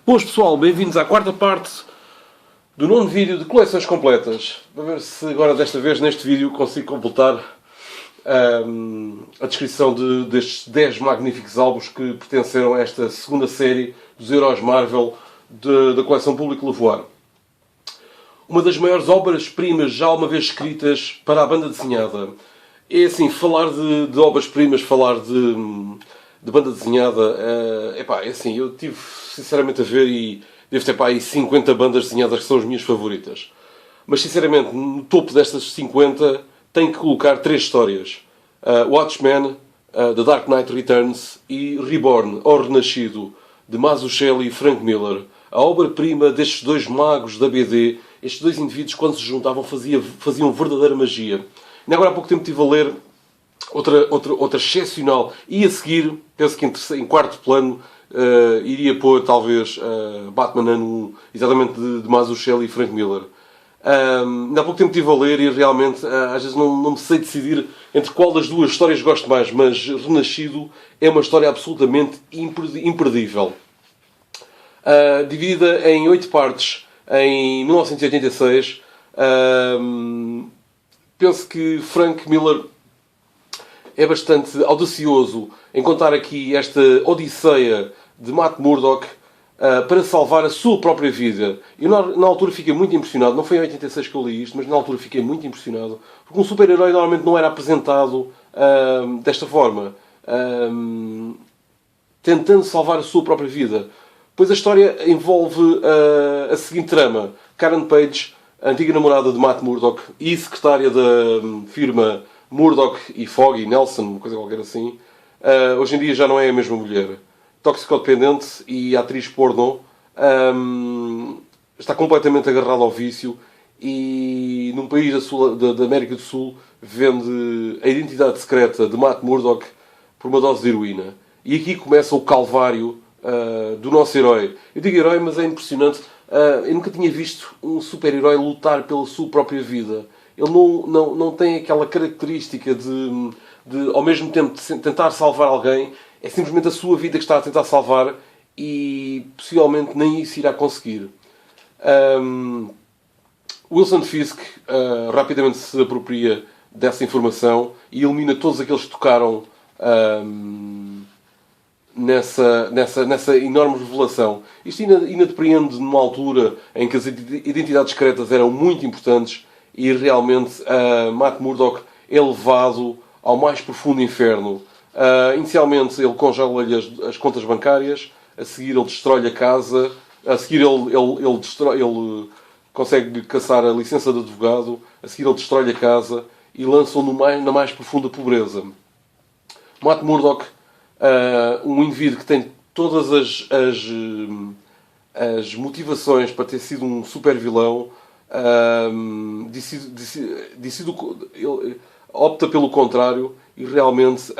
Boas pessoal, bem-vindos à quarta parte do nono vídeo de coleções completas. Vamos ver se agora desta vez neste vídeo consigo completar a descrição destes 10 magníficos álbuns que pertenceram a esta segunda série dos heróis Marvel da coleção Public Levoar. Uma das maiores obras-primas já uma vez escritas para a banda desenhada. É assim, falar de obras-primas, falar de banda desenhada, é assim, eu tive sinceramente a ver e devo ter aí 50 bandas desenhadas que são as minhas favoritas. Mas sinceramente, no topo destas 50, tenho que colocar 3 histórias. Watchmen, The Dark Knight Returns e Reborn, ou Renascido, de Mazzucchelli e Frank Miller. A obra-prima destes dois magos da BD, estes dois indivíduos, quando se juntavam, faziam verdadeira magia. E agora há pouco tempo estive a ler outra excepcional. E a seguir, penso que em quarto plano, iria pôr talvez Batman Ano 1, exatamente de Mazzucchelli e Frank Miller. Há pouco tempo estive a ler e realmente às vezes não me sei decidir entre qual das duas histórias gosto mais, mas Renascido é uma história absolutamente imperdível. Dividida em 8 partes em 1986, penso que Frank Miller é bastante audacioso em contar aqui esta odisseia de Matt Murdock para salvar a sua própria vida. Eu na altura fiquei muito impressionado, não foi em 86 que eu li isto, mas na altura fiquei muito impressionado, porque um super-herói normalmente não era apresentado desta forma, tentando salvar a sua própria vida. Pois a história envolve a seguinte trama. Karen Page, a antiga namorada de Matt Murdock e secretária da firma Murdock e Foggy, Nelson, uma coisa qualquer assim, hoje em dia já não é a mesma mulher. Toxicodependente e atriz pornô, está completamente agarrada ao vício e num país da América do Sul vende a identidade secreta de Matt Murdock por uma dose de heroína. E aqui começa o calvário do nosso herói. Eu digo herói, mas é impressionante. Eu nunca tinha visto um super-herói lutar pela sua própria vida. Ele não tem aquela característica de ao mesmo tempo, tentar salvar alguém. É simplesmente a sua vida que está a tentar salvar e possivelmente nem isso irá conseguir. Wilson Fisk rapidamente se apropria dessa informação e elimina todos aqueles que tocaram nessa enorme revelação. Isto ainda depreende numa altura em que as identidades secretas eram muito importantes e realmente Matt Murdock é levado ao mais profundo inferno. Inicialmente ele congela-lhe as contas bancárias, a seguir ele destrói a casa, a seguir ele consegue caçar a licença de advogado, a seguir ele destrói a casa e lança-o na mais profunda pobreza. Matt Murdock, um indivíduo que tem todas as motivações para ter sido um super vilão, opta pelo contrário e realmente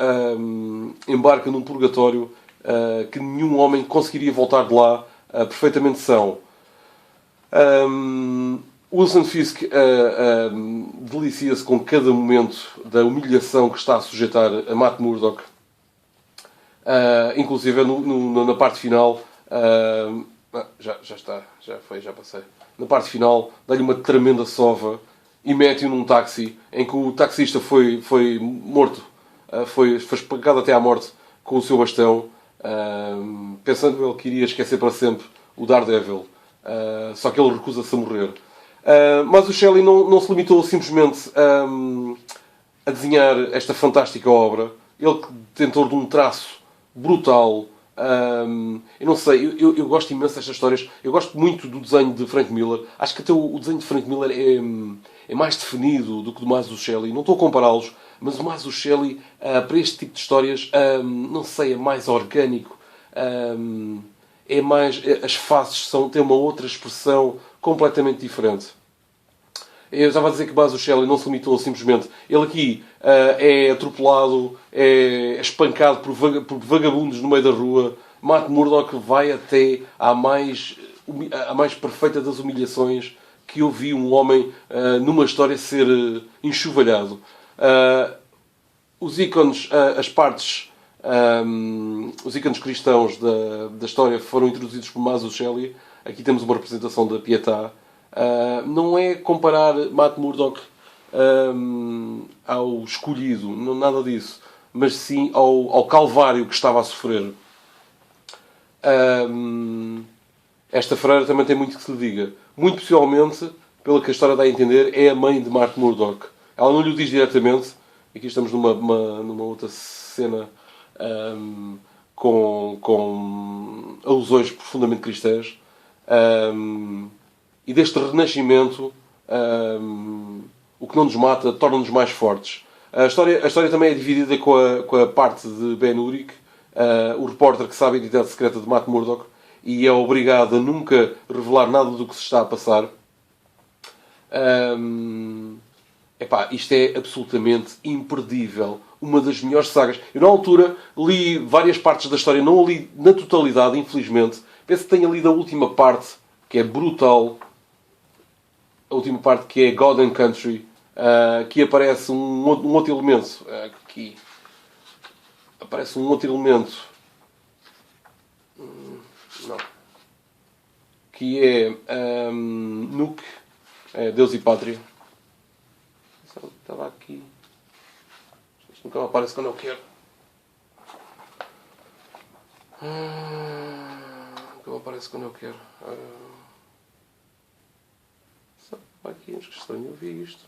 embarca num purgatório que nenhum homem conseguiria voltar de lá perfeitamente são. Wilson Fisk delicia-se com cada momento da humilhação que está a sujeitar a Matt Murdock. Inclusive na parte final, já passei. Na parte final, dá-lhe uma tremenda sova e mete-o num táxi em que o taxista foi morto, foi espancado até à morte com o seu bastão, pensando ele que iria esquecer para sempre o Daredevil. Só que ele recusa-se a morrer. Mas o Shelley não se limitou simplesmente a desenhar esta fantástica obra. Ele tentou de um traço brutal. Eu não sei, eu gosto imenso destas histórias. Eu gosto muito do desenho de Frank Miller. Acho que até o desenho de Frank Miller é mais definido do que o do Mazzucchelli. Não estou a compará-los, mas o Mazzucchelli, para este tipo de histórias, não sei, é mais orgânico. As faces têm uma outra expressão completamente diferente. Eu estava a dizer que Mazzucchelli não se limitou simplesmente. Ele aqui é atropelado, é espancado por vagabundos no meio da rua. Matt Murdock vai até à mais perfeita das humilhações que eu vi um homem numa história ser enxovalhado. Os ícones, as partes Os ícones cristãos da história foram introduzidos por Mazzucchelli. Aqui temos uma representação da Pietà. Não é comparar Matt Murdock ao escolhido, não, nada disso, mas sim ao calvário que estava a sofrer. Esta freira também tem muito que se lhe diga. Muito possivelmente, pelo que a história dá a entender, é a mãe de Matt Murdock. Ela não lhe o diz diretamente. Aqui estamos numa outra cena com alusões profundamente cristãs. E deste renascimento, o que não nos mata torna-nos mais fortes. A história também é dividida com a parte de Ben Urich, o repórter que sabe a identidade secreta de Matt Murdock e é obrigado a nunca revelar nada do que se está a passar. Isto é absolutamente imperdível. Uma das melhores sagas. Eu, na altura, li várias partes da história. Não a li na totalidade, infelizmente. Penso que tenha lido a última parte, que é brutal. A última parte, que é God and Country. Aqui aparece um outro elemento. Aqui aparece um outro elemento. Não. Que é Nuke. Deus e Pátria. Estava aqui. Isto nunca me aparece quando eu quero. Nunca me aparece quando eu quero. Estava aqui, mas que estranho, eu vi isto.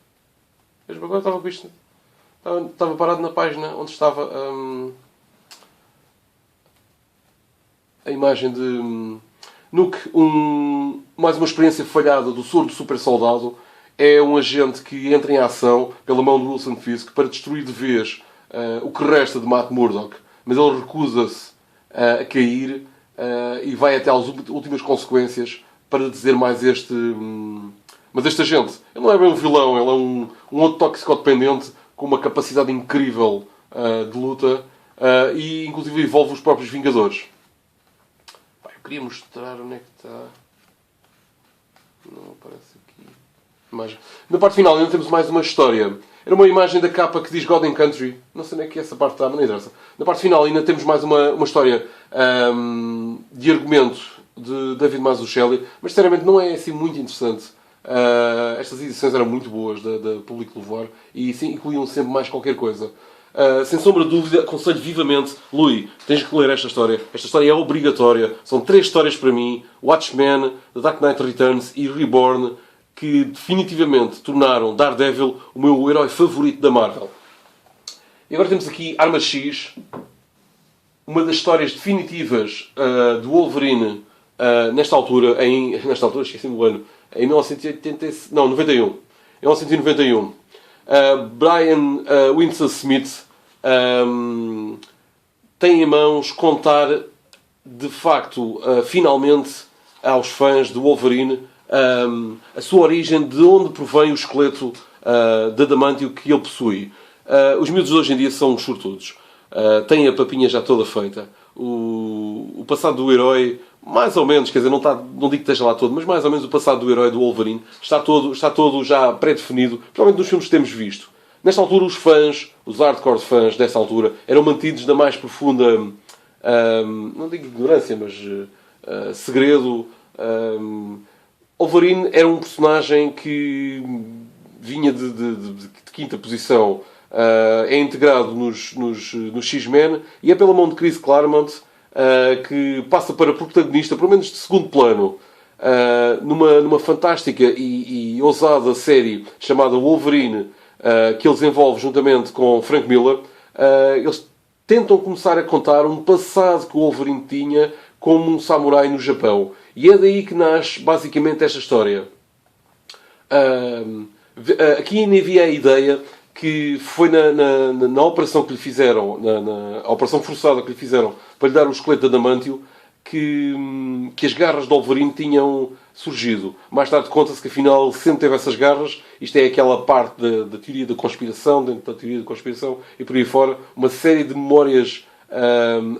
Mesmo agora estava com isto. Estava parado na página onde estava a imagem de Nuke, mais uma experiência falhada do Sordo Super Soldado. É um agente que entra em ação pela mão de Wilson Fisk para destruir de vez o que resta de Matt Murdock. Mas ele recusa-se a cair e vai até às últimas consequências para dizer mais este... Mas este agente, ele não é bem um vilão, ele é um outro toxicodependente com uma capacidade incrível de luta e inclusive envolve os próprios Vingadores. Eu queria mostrar onde é que está... Não aparece aqui. Imagem. Na parte final ainda temos mais uma história. Era uma imagem da capa que diz God and Country. Não sei nem que essa parte está, mas não interessa. Na parte final ainda temos mais uma história de argumento de David Mazzucchelli, mas sinceramente não é assim muito interessante. Estas edições eram muito boas da Public Levoir e sim, incluíam sempre mais qualquer coisa. Sem sombra de dúvida, aconselho vivamente, Lui, tens que ler esta história. Esta história é obrigatória. São 3 histórias para mim: Watchmen, The Dark Knight Returns e Reborn, que definitivamente tornaram Daredevil o meu herói favorito da Marvel. E agora temos aqui Arma X, uma das histórias definitivas do Wolverine nesta altura, esqueci-me do ano, em 91. Em 1991. Brian Winston Smith tem em mãos contar, de facto, finalmente, aos fãs de Wolverine, a sua origem, de onde provém o esqueleto de adamantio que ele possui. Os miúdos de hoje em dia são uns sortudos. Têm a papinha já toda feita. O passado do herói, mais ou menos, quer dizer, não digo que esteja lá todo, mas mais ou menos o passado do herói do Wolverine está todo já pré-definido, provavelmente nos filmes que temos visto. Nesta altura, os fãs, os hardcore fãs dessa altura, eram mantidos na mais profunda, não digo ignorância, mas segredo. Wolverine era um personagem que vinha de quinta posição. É integrado nos X-Men e é pela mão de Chris Claremont que passa para protagonista, pelo menos de segundo plano, numa fantástica e ousada série chamada Wolverine, que ele desenvolve juntamente com Frank Miller. Eles tentam começar a contar um passado que o Wolverine tinha como um samurai no Japão. E é daí que nasce basicamente esta história. Aqui ainda havia a ideia que foi na operação que lhe fizeram, na operação forçada que lhe fizeram para lhe dar o esqueleto de adamantio, que as garras de Wolverine tinham surgido. Mais tarde conta-se que afinal ele sempre teve essas garras. Isto é aquela parte da teoria da conspiração, dentro da teoria da conspiração e por aí fora, uma série de memórias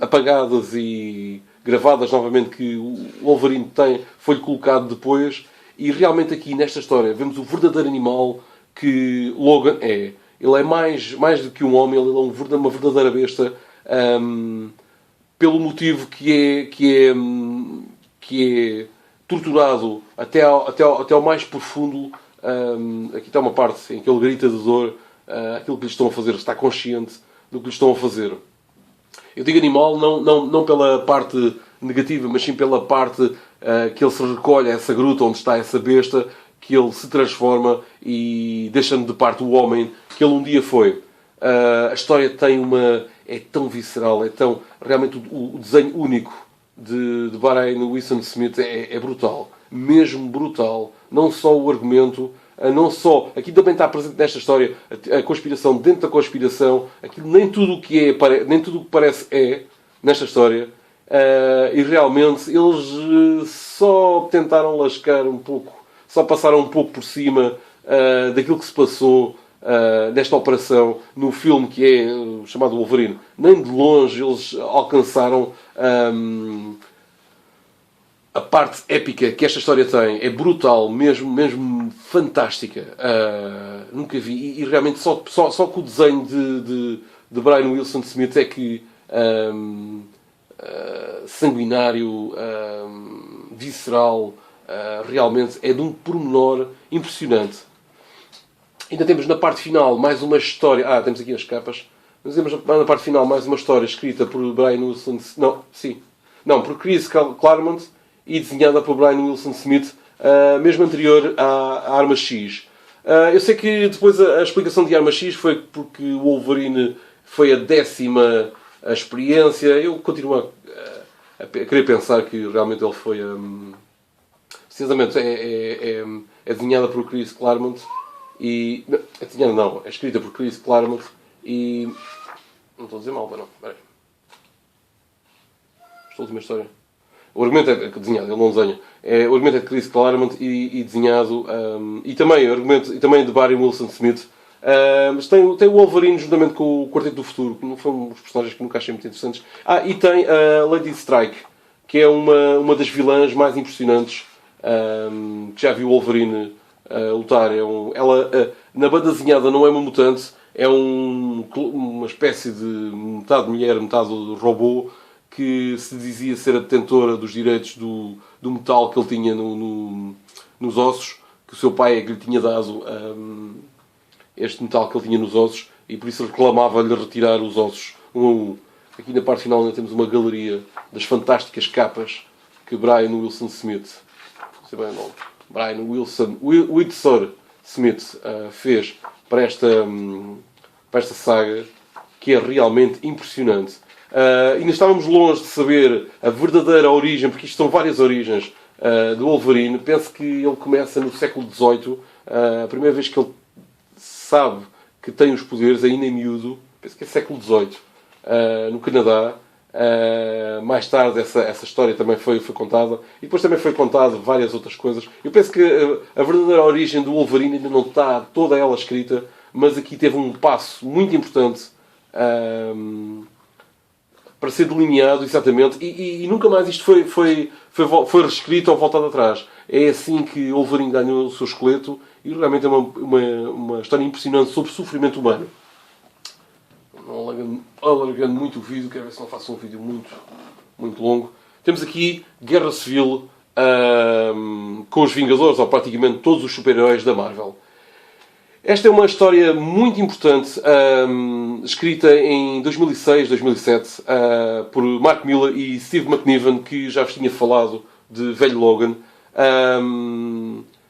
apagadas e gravadas novamente que o Wolverine tem, foi-lhe colocado depois. E realmente aqui nesta história vemos o verdadeiro animal que Logan é. Ele é mais do que um homem, ele é uma verdadeira besta. pelo motivo que é torturado até ao mais profundo. Aqui está uma parte em que ele grita de dor, aquilo que lhe estão a fazer, está consciente do que lhe estão a fazer. Eu digo animal não pela parte negativa, mas sim pela parte que ele se recolhe a essa gruta onde está essa besta, que ele se transforma e deixando de parte o homem que ele um dia foi. A história tem é tão visceral, é tão... Realmente o desenho único de Brian Wilson Smith é brutal. Mesmo brutal. Não só o argumento, não só... Aqui também está presente nesta história a conspiração dentro da conspiração. Aquilo, nem tudo o que parece é nesta história. E realmente eles só tentaram lascar um pouco, só passaram um pouco por cima daquilo que se passou nesta operação no filme que é chamado Wolverine. Nem de longe eles alcançaram a parte épica que esta história tem. É brutal, mesmo fantástica. Nunca vi. E realmente só com o desenho de Brian Wilson Smith é que sanguinário, visceral, realmente é de um pormenor impressionante. Ainda temos na parte final mais uma história... temos aqui as capas. Mas temos na parte final mais uma história escrita por Brian Wilson... por Chris Claremont e desenhada por Brian Wilson Smith, mesmo anterior à Arma X. Eu sei que depois a explicação de Arma X foi porque o Wolverine foi a 10ª experiência. Eu continuo a querer pensar que realmente ele foi... precisamente é desenhada por Chris Claremont. É escrita por Chris Claremont e... Não estou a dizer mal, não. Espera aí. Esta última história. O argumento é desenhado, ele não desenha. O argumento é de Chris Claremont e desenhado... e também de Barry Wilson Smith. Mas tem o Wolverine juntamente com o Quarteto do Futuro, que não foram uns personagens que nunca achei muito interessantes. E tem a Lady Strike, que é uma das vilãs mais impressionantes que já viu o Wolverine lutar. Ela, na banda desenhada, não é uma mutante, é uma espécie de metade mulher, metade robô, que se dizia ser a detentora dos direitos do metal que ele tinha nos ossos, que o seu pai é que lhe tinha dado este metal que ele tinha nos ossos, e por isso reclamava-lhe retirar os ossos um a um. Aqui na parte final ainda temos uma galeria das fantásticas capas que Brian Wilson Smith, não sei bem o nome, Brian Wilson Smith fez para esta saga, que é realmente impressionante. Ainda estávamos longe de saber a verdadeira origem, porque isto são várias origens do Wolverine. Penso que ele começa no século XVIII, a primeira vez que ele sabe que tem os poderes, ainda em miúdo, penso que é século XVIII, no Canadá. Mais tarde essa história também foi contada, e depois também foi contada várias outras coisas. Eu penso que a verdadeira origem do Wolverine ainda não está toda ela escrita, mas aqui teve um passo muito importante para ser delineado exatamente, e nunca mais isto foi reescrito ou voltado atrás. É assim que Wolverine ganhou o seu esqueleto, e realmente é uma história impressionante sobre o sofrimento humano. Não alargando muito o vídeo, quero ver se não faço um vídeo muito longo. Temos aqui Guerra Civil com os Vingadores, ou praticamente todos os super-heróis da Marvel. Esta é uma história muito importante, escrita em 2006, 2007, por Mark Millar e Steve McNiven, que já vos tinha falado de Velho Logan.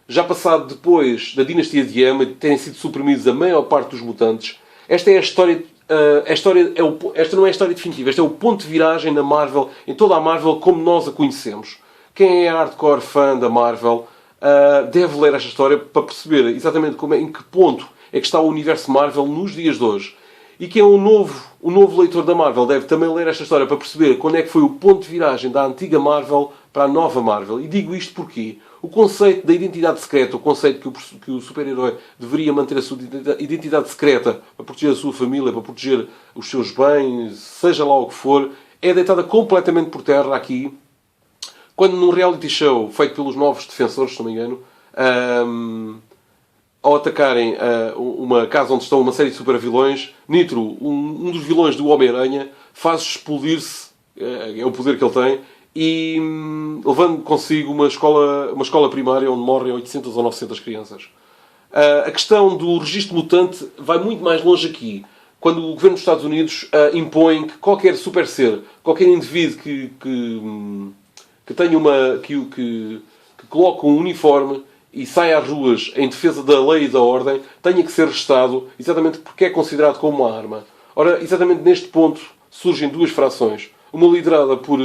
Já passado depois da dinastia de M, terem sido suprimidos a maior parte dos mutantes. Esta é a história... esta não é a história definitiva, este é o ponto de viragem na Marvel, em toda a Marvel como nós a conhecemos. Quem é hardcore fã da Marvel deve ler esta história para perceber exatamente em que ponto é que está o universo Marvel nos dias de hoje. E quem é um novo leitor da Marvel deve também ler esta história para perceber quando é que foi o ponto de viragem da antiga Marvel para a nova Marvel. E digo isto porque o conceito da identidade secreta, o conceito que o super-herói deveria manter a sua identidade secreta para proteger a sua família, para proteger os seus bens, seja lá o que for, é deitada completamente por terra aqui, quando num reality show feito pelos Novos Defensores, se não me engano, ao atacarem uma casa onde estão uma série de super-vilões, Nitro, um dos vilões do Homem-Aranha, faz explodir-se, é o poder que ele tem, e levando consigo uma escola primária onde morrem 800 ou 900 crianças. A questão do registro mutante vai muito mais longe aqui. Quando o governo dos Estados Unidos impõe que qualquer super ser, qualquer indivíduo que tenha que coloque um uniforme e saia às ruas em defesa da lei e da ordem, tenha que ser registado exatamente porque é considerado como uma arma. Ora, exatamente neste ponto surgem duas frações. Uma liderada por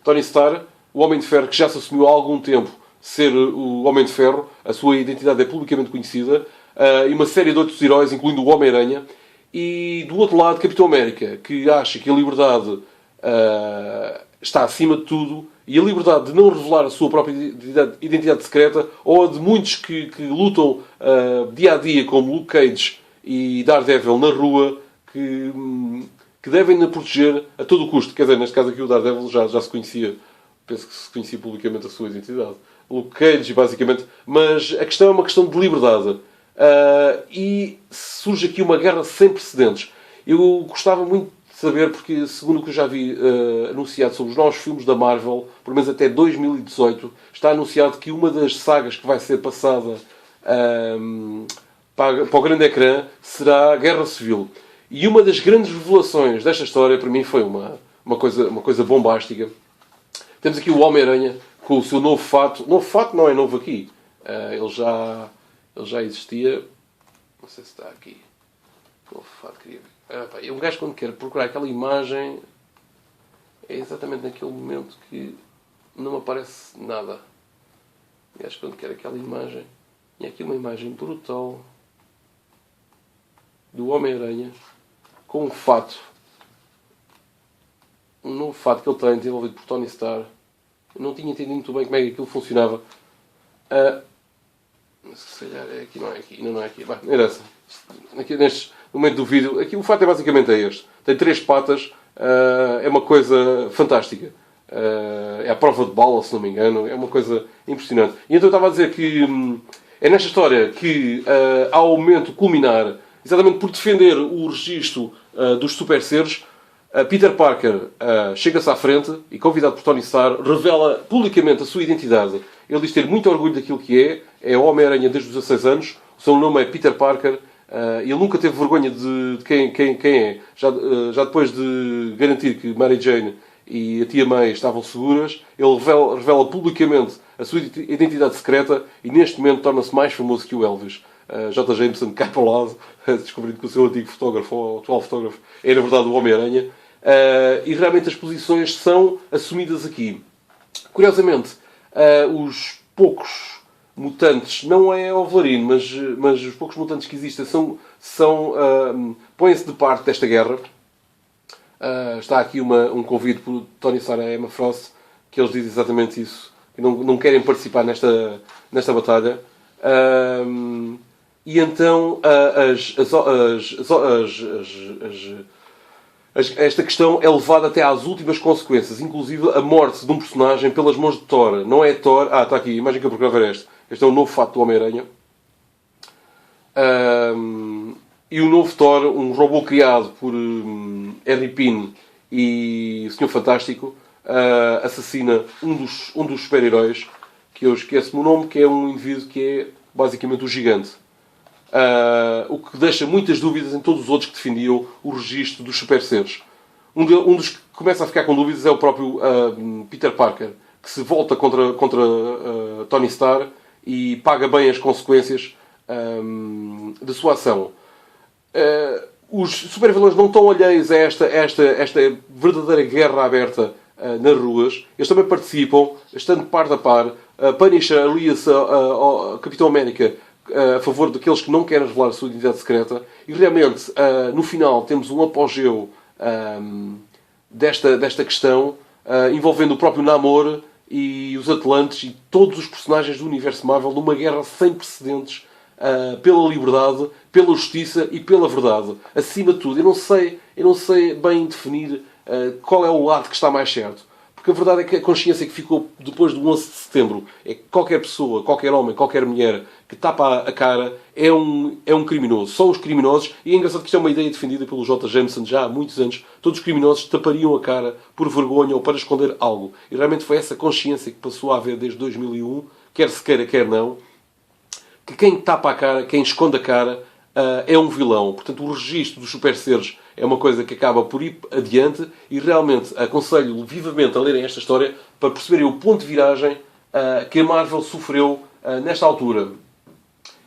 Tony Stark, o Homem de Ferro, que já se assumiu há algum tempo ser o Homem de Ferro, a sua identidade é publicamente conhecida, e uma série de outros heróis, incluindo o Homem-Aranha, e do outro lado Capitão América, que acha que a liberdade está acima de tudo, e a liberdade de não revelar a sua própria identidade secreta, ou a de muitos que lutam dia a dia, como Luke Cage e Daredevil na rua, que devem proteger a todo o custo. Quer dizer, neste caso aqui o Daredevil já se conhecia, penso que se conhecia publicamente a sua identidade. Luke Cage, basicamente. Mas a questão é uma questão de liberdade. E surge aqui uma guerra sem precedentes. Eu gostava muito de saber, porque segundo o que eu já vi anunciado sobre os novos filmes da Marvel, pelo menos até 2018, está anunciado que uma das sagas que vai ser passada para o grande ecrã será a Guerra Civil. E uma das grandes revelações desta história, para mim, foi uma coisa bombástica. Temos aqui o Homem-Aranha com o seu novo fato. Novo fato não é novo aqui. Ele já existia. Não sei se está aqui. Novo fato, queria ver. Um gajo, quando quer procurar aquela imagem, é exatamente naquele momento que não me aparece nada. Um gajo, quando quer aquela imagem, e aqui uma imagem brutal do Homem-Aranha com um fato. Um novo fato que ele tem, desenvolvido por Tony Stark. Eu não tinha entendido muito bem como é que aquilo funcionava. Se calhar é aqui, não é aqui. Ainda não é aqui. Bah, não interessa. Aqui no meio do vídeo. Aqui o fato é basicamente este. Tem 3 patas. É uma coisa fantástica. É a prova de bala, se não me engano. É uma coisa impressionante. E então eu estava a dizer que é nesta história que há o momento culminar, exatamente por defender o registro dos super seres, Peter Parker chega-se à frente e, convidado por Tony Stark, revela publicamente a sua identidade. Ele diz ter muito orgulho daquilo que é o Homem-Aranha desde os 16 anos, o seu nome é Peter Parker, ele nunca teve vergonha de quem é. Já depois de garantir que Mary Jane e a tia May estavam seguras, ele revela publicamente a sua identidade secreta e neste momento torna-se mais famoso que o Elvis. J. Jameson cai para o lado, descobrindo que o seu antigo fotógrafo, ou atual fotógrafo, é na verdade o Homem-Aranha. E realmente as posições são assumidas aqui. Curiosamente, os poucos mutantes, não é o Wolverine, mas os poucos mutantes que existem põem-se de parte desta guerra. Está aqui um convite por Tony Stark e Emma Frost, que eles dizem exatamente isso, que não querem participar nesta batalha. E então esta questão é levada até às últimas consequências, inclusive a morte de um personagem pelas mãos de Thor. Não é Thor... está aqui, a imagem que eu procurava era esta. Este é o novo fato do Homem-Aranha. E o novo Thor, um robô criado por Harry Pym e o Senhor Fantástico, assassina um dos super-heróis, que eu esqueço-me o nome, que é um indivíduo que é basicamente o Gigante. O que deixa muitas dúvidas em todos os outros que defendiam o registro dos super-seres. Um dos que começa a ficar com dúvidas é o próprio Peter Parker, que se volta contra Tony Stark e paga bem as consequências da sua ação. Os super-vilões não estão alheios a esta verdadeira guerra aberta nas ruas. Eles também participam, estando par a par. Punisher alia-se ao Capitão América a favor daqueles que não querem revelar a sua identidade secreta. E realmente, no final, temos um apogeu desta questão, envolvendo o próprio Namor e os Atlantes e todos os personagens do universo Marvel numa guerra sem precedentes pela liberdade, pela justiça e pela verdade. Acima de tudo, eu não sei bem definir qual é o lado que está mais certo. Porque a verdade é que a consciência que ficou depois do 11 de setembro é que qualquer pessoa, qualquer homem, qualquer mulher que tapa a cara é um criminoso. Só os criminosos, e é engraçado que isto é uma ideia defendida pelo J. Jameson já há muitos anos, todos os criminosos tapariam a cara por vergonha ou para esconder algo. E realmente foi essa consciência que passou a haver desde 2001, quer se queira, quer não, que quem tapa a cara, quem esconde a cara, é um vilão. Portanto, o registro dos super seres é uma coisa que acaba por ir adiante e realmente aconselho vivamente a lerem esta história para perceberem o ponto de viragem que a Marvel sofreu nesta altura.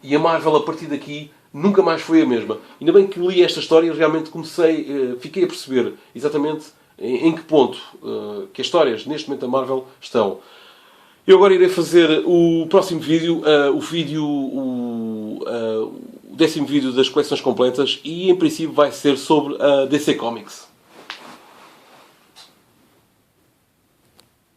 E a Marvel, a partir daqui, nunca mais foi a mesma. Ainda bem que li esta história e realmente fiquei a perceber exatamente em que ponto que as histórias, neste momento, da Marvel estão. Eu agora irei fazer o próximo vídeo, o 10º vídeo das coleções completas, e em princípio vai ser sobre a DC Comics.